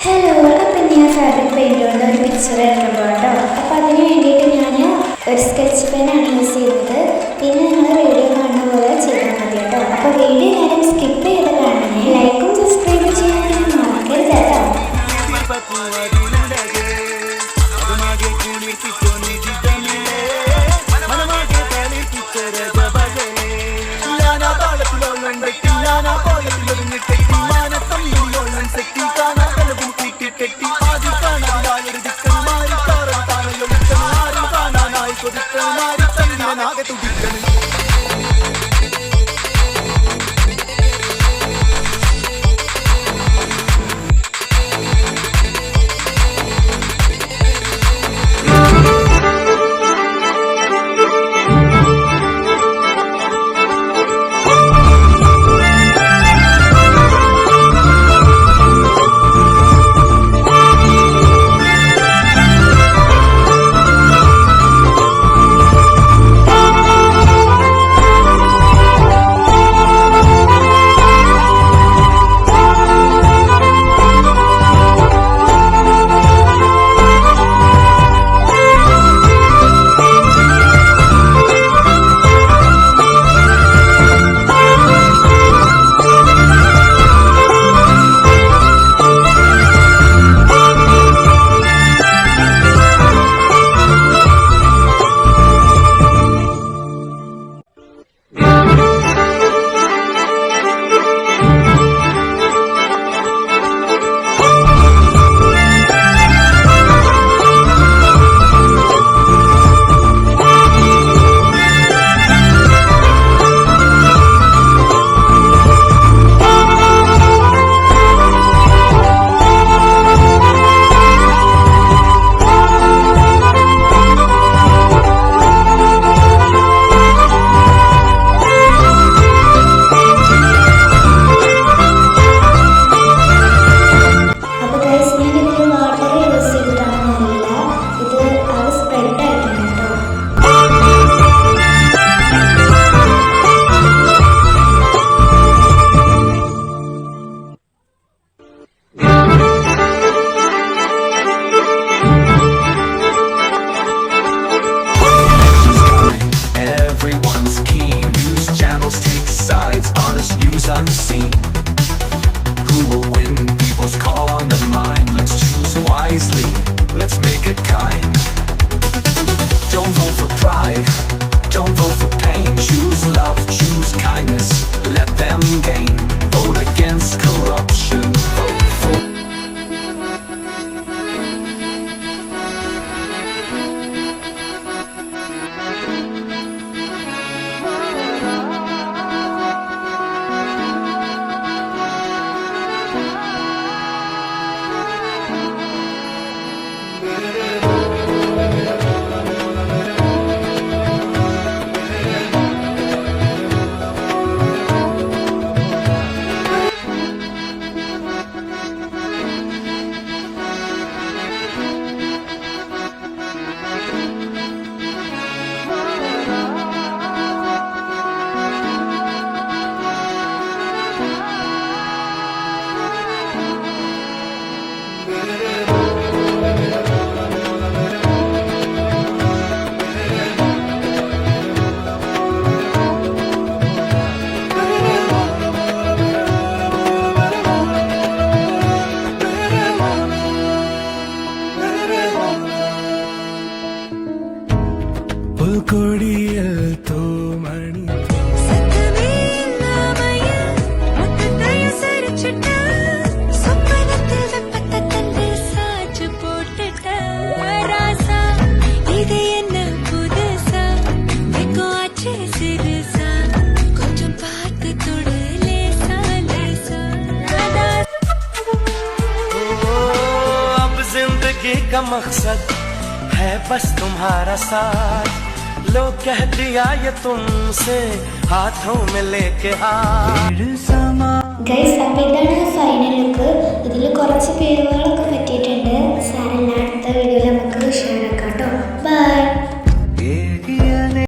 Hello, അപ്പം ഞാൻ fabric paint കൊണ്ട് ഒരു പിക്ചർ എടുക്കുമ്പോൾ കേട്ടോ. അപ്പോൾ അതിന് വേണ്ടിയിട്ട് ഞാൻ ഒരു സ്കെച്ച് പെനാണ് യൂസ് ചെയ്യുന്നത്. പിന്നെ നിങ്ങൾ വീഡിയോ കാണുന്ന പോലെ ചെയ്താൽ മതി കേട്ടോ. അപ്പോൾ വീഡിയോ എല്ലാവരും സ്കിപ്പ് ചെയ്ത് കാണണേ. ലൈക്കും സബ്സ്ക്രൈബ് ചെയ്യാൻ മറക്കരുത് കേട്ടോ. Unseen. Who will win? People's call on the mind. Let's choose wisely. Let's make it kind. Don't vote for pride. Don't vote for pain. Choose love. Choose kindness. Let them gain. Vote against corruption. Vote for. കൊടിയൽ തോമണി का मकसद है बस तुम्हारा साथ लो कह दिया ये तुमसे हाथों में लेके आ ഗൈസ്, അപ്പോൾ ഇതാണ് ഫൈനൽ ലുക്ക്. ഇതിൽ കുറച്ച് പേരുകളൊക്കെ പറ്റിയിട്ടുണ്ട്. സാരല്ല, അടുത്ത വീഡിയോയിൽ നമുക്ക്